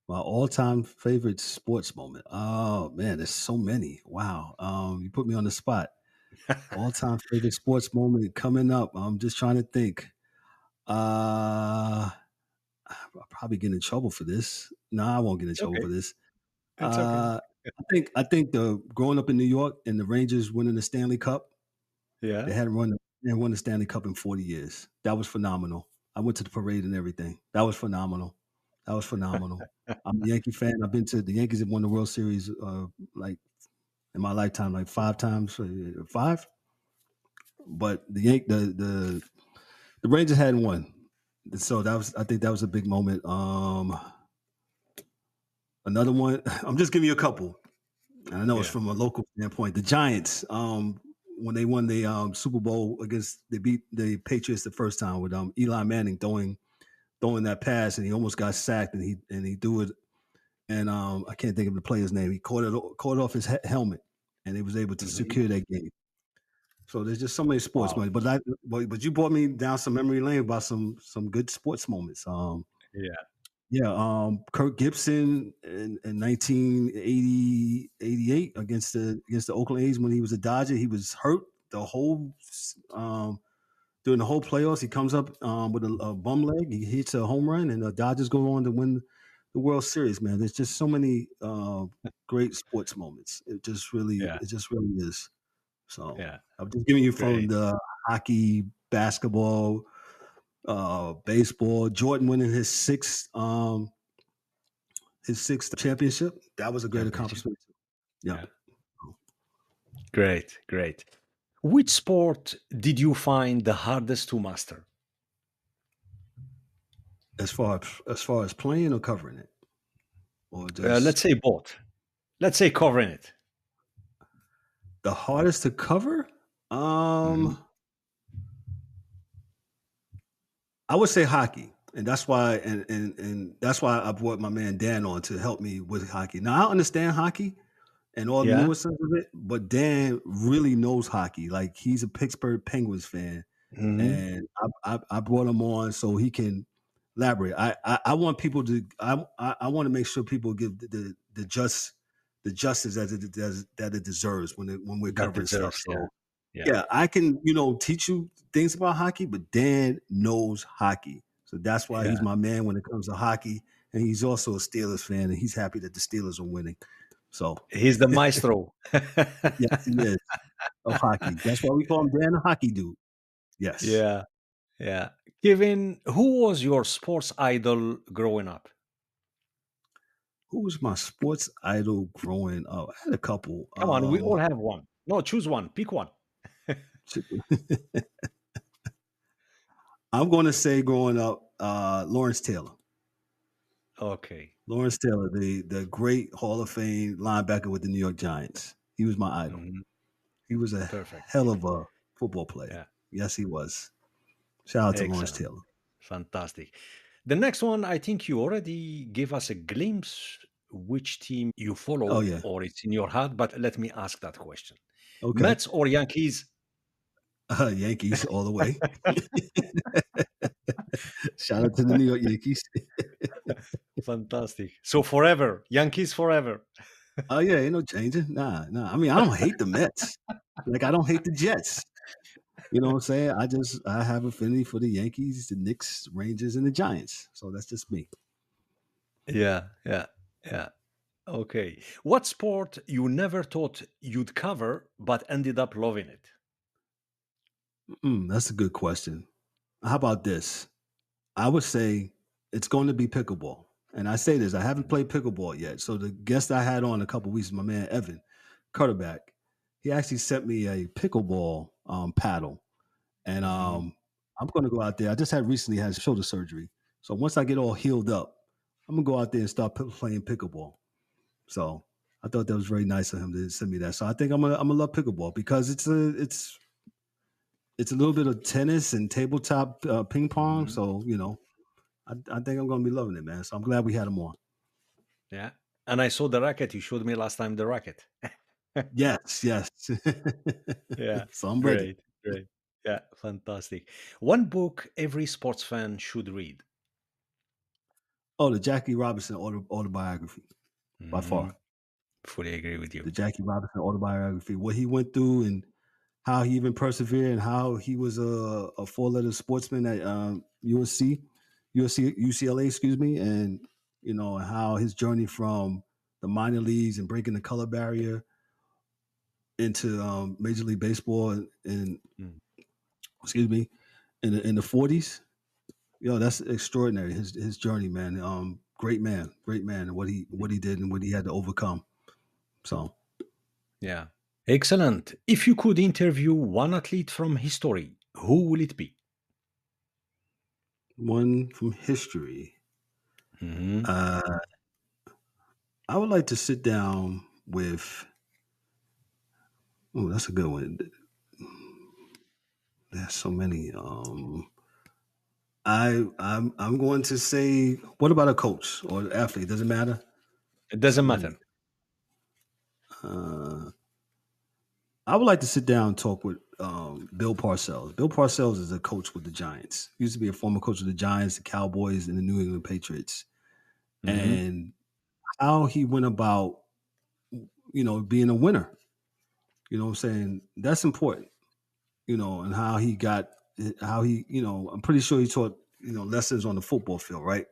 My all-time favorite sports moment. Oh man, there's so many. Wow. You put me on the spot. All-time favorite sports moment coming up. I'm just trying to think. I'll probably get in trouble for this. No, I won't get in It's trouble okay. for this. It's okay. I think the growing up in New York and the Rangers winning the Stanley Cup. Yeah. They hadn't won the Stanley Cup in 40 years. That was phenomenal. I went to the parade and everything. That was phenomenal. That was phenomenal. I'm a Yankee fan. I've been to the Yankees have won the World Series like in my lifetime, like 5 times, five. But the Rangers hadn't won, so I think that was a big moment. Another one. I'm just giving you a couple. And I know it's Yeah. from a local standpoint. The Giants, when they won the Super Bowl they beat the Patriots the first time with Eli Manning throwing that pass, and he almost got sacked, and he threw it, and I can't think of the player's name. He caught it off his helmet, and he was able to Mhm. secure that game. So there's just so many sports Wow. moments. But you brought me down some memory lane about some good sports moments. Yeah. Yeah, Kirk Gibson in 1980 88 against the Oakland A's when he was a Dodger. He was hurt the whole um, during the whole playoffs. He comes up with a bum leg. He hits a home run, and the Dodgers go on to win the World Series. Man, there's just so many great sports moments. Yeah. It just really is. So Yeah. I'm just giving you from Great. the hockey, basketball, baseball. Jordan winning his sixth championship. That was a great Championship. accomplishment too. Yeah. Yeah. Great. Great. Which sport did you find the hardest to master? As far as playing or covering it, or Let's just say both. Let's say covering it. the hardest to cover. Mhm. I would say hockey, and that's why I brought my man Dan on to help me with hockey. Now I understand hockey and all the Yeah. nuances of it, but Dan really knows hockey. Like, he's a Pittsburgh Penguins fan, Mhm. and I brought him on so he can elaborate. I want people to I want to make sure people give the justice that it deserves when we're That covering stuff. deserves. Yeah. So Yeah. yeah, I can teach you things about hockey, but Dan knows hockey, so that's why he's Yeah. my man when it comes to hockey. And he's also a Steelers fan, and he's happy that the Steelers are winning. So He's the maestro. yes, he is of hockey. That's why we call him Dan the Hockey Dude. Yes. Yeah. Yeah. Kevin, who was your sports idol growing up? Who was my sports idol growing up? I had a couple. Come on, we all have one. No, choose one. Pick one. I'm going to say growing up, Lawrence Taylor. Okay. Lawrence Taylor, the great Hall of Fame linebacker with the New York Giants. He was my idol. Mhm. He was a Perfect. hell of a football player. Yeah. Yes, he was. Shout out to Lawrence Excellent. Taylor. Fantastic. The next one, I think you already gave us a glimpse which team you Oh follow yeah. or it's in your heart, but let me ask that question. Okay. Mets or Yankees? Yankees all the way. Shout out to the New York Yankees. Fantastic. So forever, Yankees forever. Oh yeah, ain't no changing. Nah. I mean, I don't hate the Mets. Like, I don't hate the Jets. You know what I'm saying? I have affinity for the Yankees, the Knicks, Rangers, and the Giants. So that's just me. Yeah, yeah, yeah. Okay. What sport you never thought you'd cover but ended up loving it? That's a good question. How about this? I would say it's going to be pickleball. And I say this, I haven't played pickleball yet. So the guest I had on a couple weeks, my man Evan, quarterback, he actually sent me a pickleball paddle. And Mhm. I'm going to go out there. I just had recently had shoulder surgery. So once I get all healed up, I'm going to go out there and start playing pickleball. So I thought that was very nice of him to send me that. So I think I'm gonna love pickleball because it's a little bit of tennis and tabletop ping pong. Mhm. So I think I'm gonna be loving it, man. So I'm glad we had him on. Yeah. And I saw the racket. You showed me last time the racket. Yes, yes. Yeah. So I'm ready. Great. Great. Yeah. Fantastic. One book every sports fan should read. Oh, the Jackie Robinson autobiography by Mhm. far. Fully agree with you. The Jackie Robinson autobiography, what he went through and how he even persevered and how he was a four-letter sportsman at UCLA, excuse me, and how his journey from the minor leagues and breaking the color barrier into Major League Baseball and Mm. excuse me in the 40s. That's extraordinary. His journey, man. Great man. What he did and what he had to overcome. So Yeah. Excellent. If you could interview one athlete from history, who will it be? one from history. Mhm. Uh, I would like to sit down with. Oh, that's a good one. There's so many. I'm going to say, what about a coach or an athlete? Doesn't matter. It So doesn't many. matter. Uh, I would like to sit down and talk with Bill Parcells. Bill Parcells is a coach with the Giants. He used to be a former coach of the Giants, the Cowboys, and the New England Patriots. Mhm. And how he went about, being a winner. You know what I'm saying? That's important. And how he, I'm pretty sure he taught, lessons on the football field, right?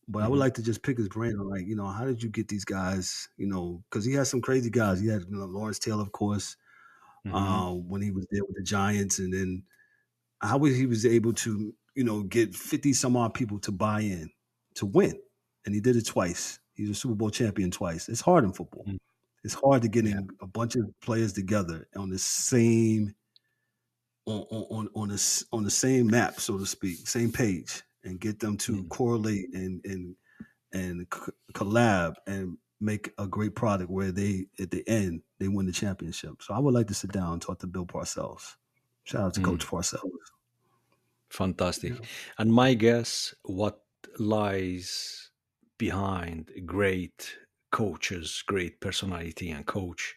But I would Mhm. like to just pick his brain on, like, how did you get these guys, because he had some crazy guys. He had, Lawrence Taylor, of course, Mhm. when he was there with the Giants, and then how he was able to, get 50 some odd people to buy in to win. And he did it twice. He's a Super Bowl champion twice. It's hard in football. Mhm. It's hard to get Yeah. in a bunch of players together on the same on the same map, so to speak, same page, and get them to Mm. correlate and collab and make a great product where they at the end they win the championship. So I would like to sit down and talk to Bill Parcells. Shout out to Coach Mm. Parcells. Fantastic. Yeah. And my guess, what lies behind great coaches, great personality and coach,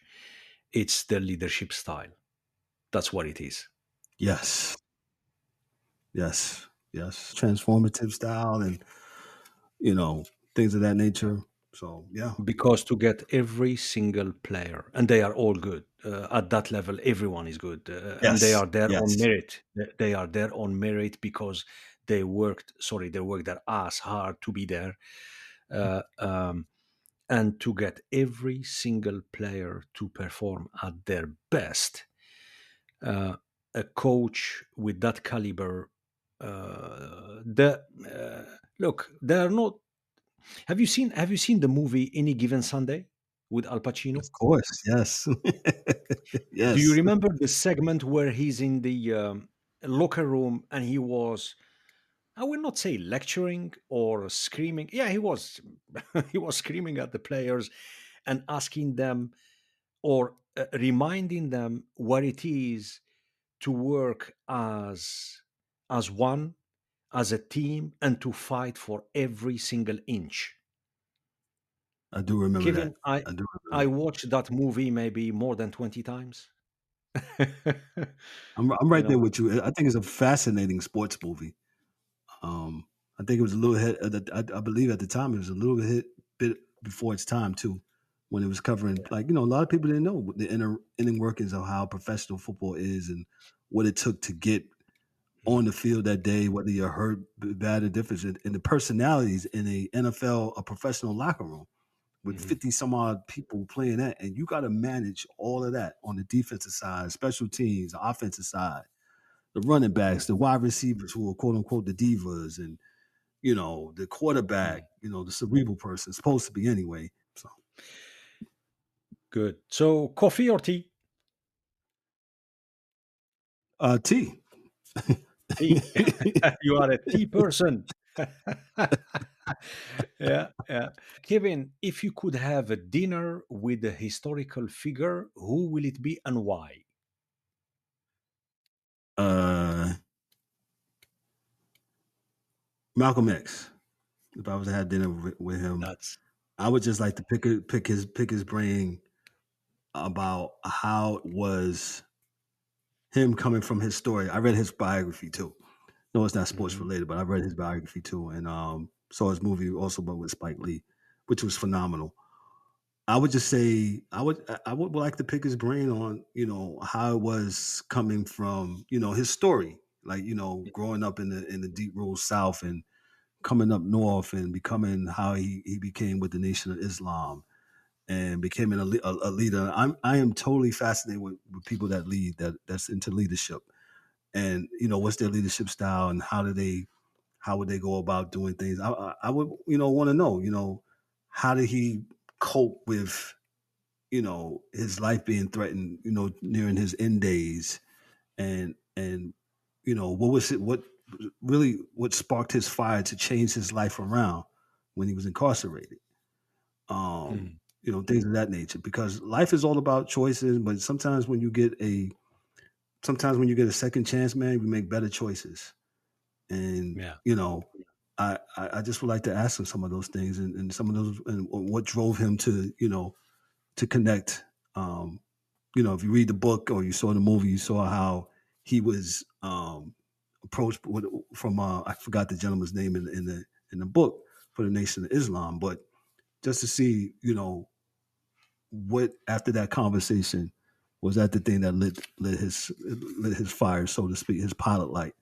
it's the leadership style. That's what it is. Yes. Yes. Yes. Transformative style and you know things of that nature. So yeah. Because to get every single player, and they are all good at that level, everyone is good, and they Yes. are there on Yes. merit. They are there on merit because they worked their ass hard to be there. Uh, um, and to get every single player to perform at their best, uh, a coach with that caliber, the look, they are not. Have you seen the movie Any Given Sunday with Al Pacino? Of course. Yes. Do you Yes. remember the segment where he's in the locker room and he was, I will not say lecturing or screaming. Yeah, he was he was screaming at the players and asking them or reminding them what it is to work as one, as a team, and to fight for every single inch. I do remember that. Kevin, I I do I remember that. watched that movie maybe more than 20 times. I'm you right there know, with you. I think it's a fascinating sports movie. I think it was a little hit. I believe at the time it was a little bit before its time too, when it was covering, like, a lot of people didn't know the inner workings of how professional football is and what it took to get Mm, on the field that day, whether you're hurt, bad, or different, and the personalities in a NFL, a professional locker room with mhm, 50 some odd people playing that, and you got to manage all of that on the defensive side, special teams, the offensive side, the running yeah, backs, the wide receivers who are quote unquote the divas, and the quarterback, mm, the cerebral person supposed to be anyway. So good. So, coffee or tea? T. Tea. You are a tea person. Yeah, yeah. Kevin, if you could have a dinner with a historical figure, who will it be and why? uh Malcolm X. If I was to have dinner with him, That's I would just like to pick his brain about how it was him coming from his story. I read his biography too. No, it's not sports mhm, related, but I read his biography too, and saw his movie also, but with Spike Lee, which was phenomenal. I would just say I would like to pick his brain on how it was coming from his story, like growing up in the deep rural South and coming up north and becoming how he became with the Nation of Islam and becoming a leader. I am totally fascinated with people that lead that's into leadership and what's their leadership style and how would they go about doing things. I would want to know how did he cope with his life being threatened nearing his end days and what was it what sparked his fire to change his life around when he was incarcerated, mm, things of that nature, because life is all about choices, but sometimes when you get a second chance, man, we make better choices. And yeah. I just would like to ask him some of those things and some of those and what drove him to to connect. If you read the book or you saw the movie, you saw how he was approached from I forgot the gentleman's name in the book for the Nation of Islam, but just to see what after that conversation was that the thing that lit his fire, so to speak, his pilot light.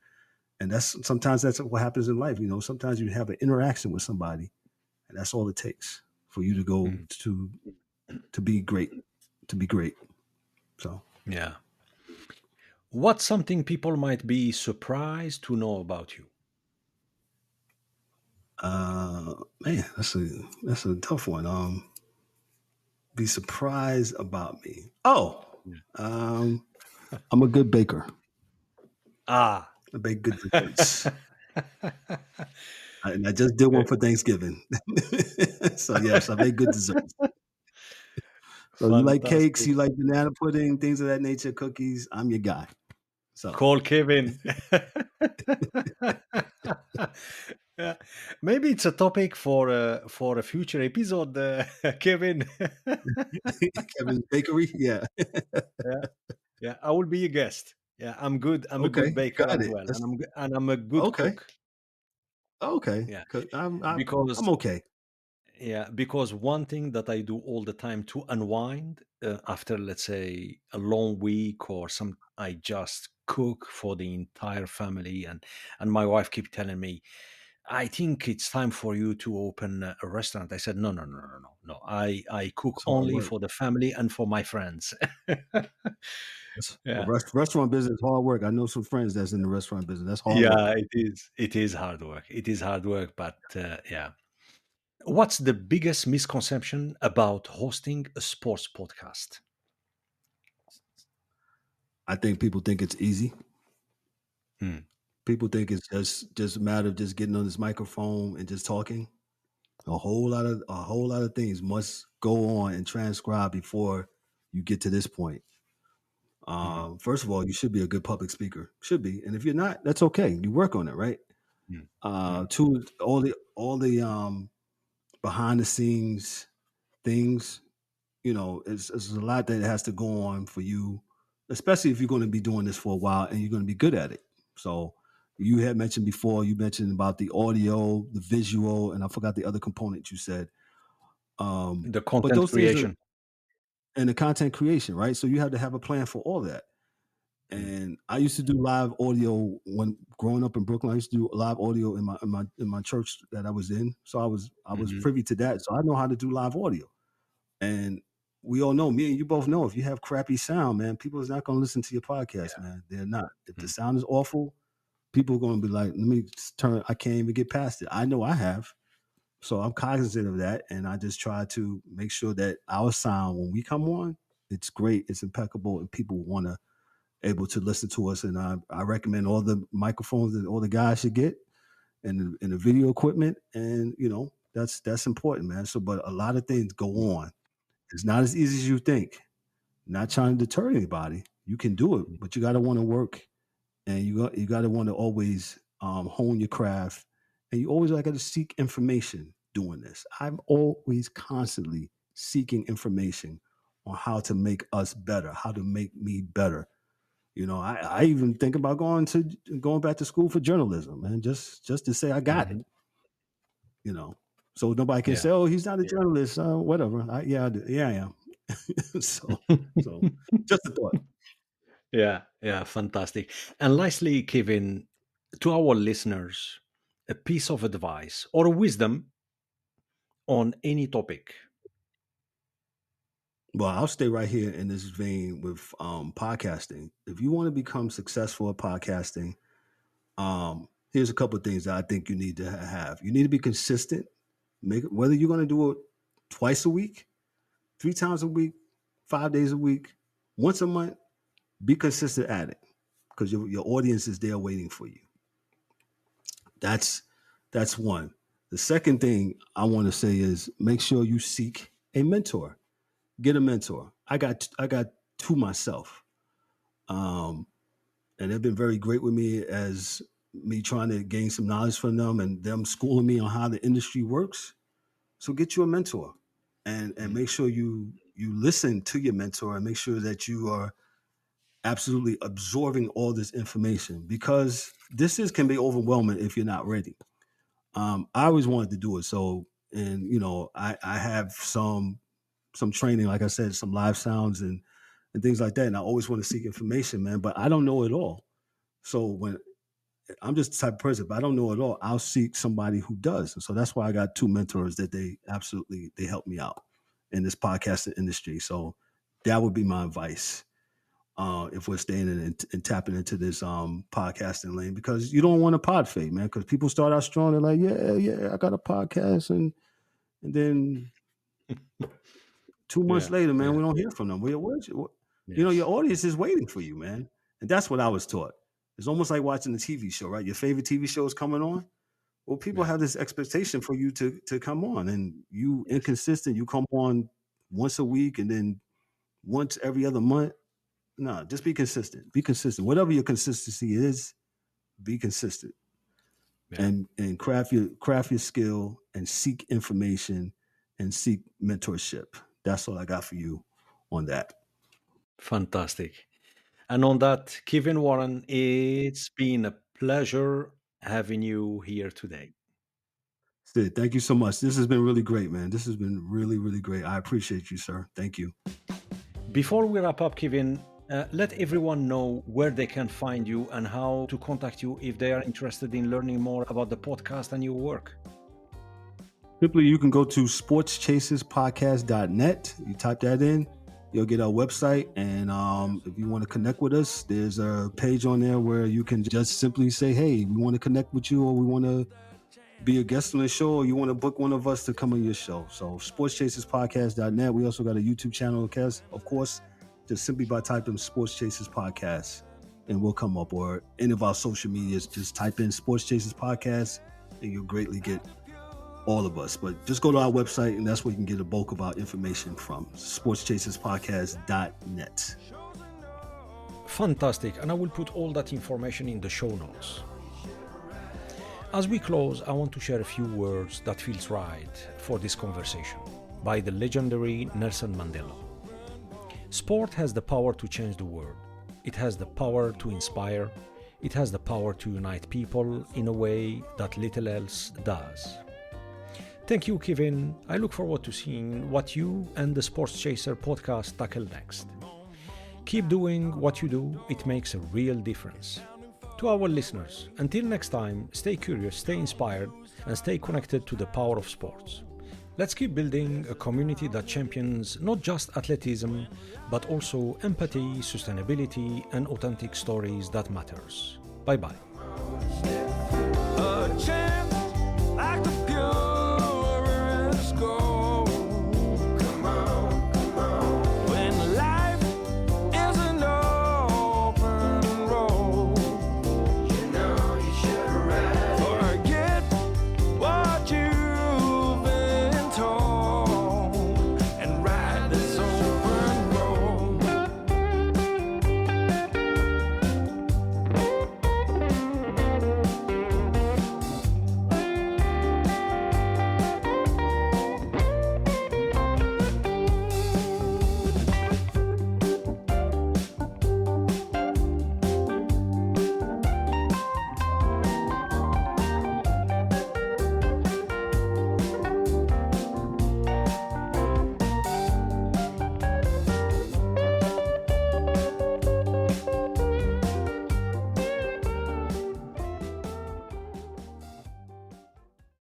And sometimes that's what happens in life. Sometimes you have an interaction with somebody, and that's all it takes for you to go Mm, to be great, to be great. So, yeah. What's something people might be surprised to know about you? man, that's a tough one. Be surprised about me. Oh, Yeah. um, I'm a good baker. Ah. I bake good desserts. And I just did one Okay. for Thanksgiving. So yes, I make good desserts. So you like cakes, Fantastic. you like banana pudding, things of that nature, cookies. I'm your guy. So Call Kevin. Yeah. Maybe it's a topic for a future episode, Kevin. Kevin's Bakery, yeah. Yeah, yeah. I will be a guest. Yeah, I'm good. I'm a Okay, good baker got as it. well, That's and I'm a good okay. cook. Okay, Yeah, 'cause I'm because okay. yeah, because one thing that I do all the time to unwind after, let's say, a long week or some, I just cook for the entire family, and my wife keep telling me, I think it's time for you to open a restaurant. I said, no, no, no, no, no, no. I cook It's hard only work. for the family and for my friends. The Yeah, restaurant business is hard work. I know some friends that's in the restaurant business. That's hard work. yeah, it is. It is hard work. It is hard work, but yeah. What's the biggest misconception about hosting a sports podcast? I think people think it's easy. Hmm. People think it's just a matter of just getting on this microphone and just talking. A whole lot of things must go on and transcribe before you get to this point. Mhm. First of all, you should be a good public speaker. Should be, and if you're not, that's okay. You work on it, right? Mm, mm, Two, all the behind the scenes things. It's a lot that has to go on for you, especially if you're going to be doing this for a while and you're going to be good at it. So you had mentioned before, you mentioned about the audio, the visual, and I forgot the other component you said. the But content those things are creation. in the content creation, right? So you have to have a plan for all that. And I used to do live audio when growing up in Brooklyn. I used to do live audio in my church that I was in. So I was Mm-hmm. privy to that. So I know how to do live audio. And we all know, me and you both know, if you have crappy sound, man, people is not going to listen to your podcast, man. They're not. If the sound is awful, people are going to be like, let me turn. I can't even get past it. I know I have. So I'm cognizant of that, and I just try to make sure that our sound, when we come on, it's great, it's impeccable, and people want to able to listen to us. And I recommend all the microphones that all the guys should get, and the video equipment, and that's important, man. So, but a lot of things go on. It's not as easy as you think. Not trying to deter anybody. You can do it, but you got to want to work, and you got to want to always hone your craft, and you always got to seek information doing this. I'm always constantly seeking information on how to make us better, how to make me better. I even think about going back to school for journalism, man, just to say I got it. Mm-hmm. So nobody can Yeah. say, "Oh, he's not a journalist." Whatever. Yeah, I am. so just a thought. Yeah, fantastic. And lastly, Kevin, to our listeners, a piece of advice or wisdom on any topic. Well, I'll stay right here in this vein with podcasting. If you want to become successful at podcasting, here's a couple of things that I think you need to have. You need to be consistent. Whether you're going to do it twice a week, 3 times a week, 5 days a week, once a month. Be consistent at it, because your audience is there waiting for you. That's one. The second thing I want to say is make sure you seek a mentor. Get a mentor. I got two myself, and they've been very great with me as me trying to gain some knowledge from them and them schooling me on how the industry works. So get you a mentor, and make sure you listen to your mentor, and make sure that you are absolutely absorbing all this information, because can be overwhelming if you're not ready. I always wanted to do it. So, and I have some training, like I said, some live sounds and things like that. And I always want to seek information, man, but I don't know it all. So when I'm just the type of person, if I don't know it all, I'll seek somebody who does. And so that's why I got two mentors that they help me out in this podcasting industry. So that would be my advice. If we're staying in and tapping into this podcasting lane, because you don't want a pod fade, man. Because people start out strong, they're like, yeah, I got a podcast, and then 2 months later, man, we don't hear from them. Your Yes. audience is waiting for you, man, and that's what I was taught. It's almost like watching a TV show, right? Your favorite TV show is coming on. Well, people have this expectation for you to come on, and you inconsistent. You come on once a week, and then once every other month. No, just be consistent. Be consistent. Whatever your consistency is, be consistent, Yeah. and craft your skill, and seek information, and seek mentorship. That's all I got for you on that. Fantastic. And on that, Kevin Warren, it's been a pleasure having you here today. Sid, thank you so much. This has been really great, man. This has been really, really great. I appreciate you, sir. Thank you. Before we wrap up, Kevin, let everyone know where they can find you and how to contact you if they are interested in learning more about the podcast and your work. Simply, you can go to sportschaserspodcast.net. You type that in, you'll get our website. And if you want to connect with us, there's a page on there where you can just simply say, hey, we want to connect with you, or we want to be a guest on the show, or you want to book one of us to come on your show. So sportschaserspodcast.net. We also got a YouTube channel, of course, just simply by typing Sports Chasers Podcast, and we'll come up. Or any of our social medias, just type in Sports Chasers Podcast, and you'll greatly get all of us. But just go to our website, and that's where you can get a bulk of our information from, sportschaserspodcast.net. Fantastic. And I will put all that information in the show notes. As we close, I want to share a few words that feels right for this conversation by the legendary Nelson Mandela. Sport has the power to change the world. It has the power to inspire. It has the power to unite people in a way that little else does. Thank you, Kevin. I look forward to seeing what you and the Sports Chaser podcast tackle next. Keep doing what you do, it makes a real difference. To our listeners, until next time, stay curious, stay inspired, and stay connected to the power of sports. Let's keep building a community that champions not just athleticism, but also empathy, sustainability, and authentic stories that matters. Bye-bye.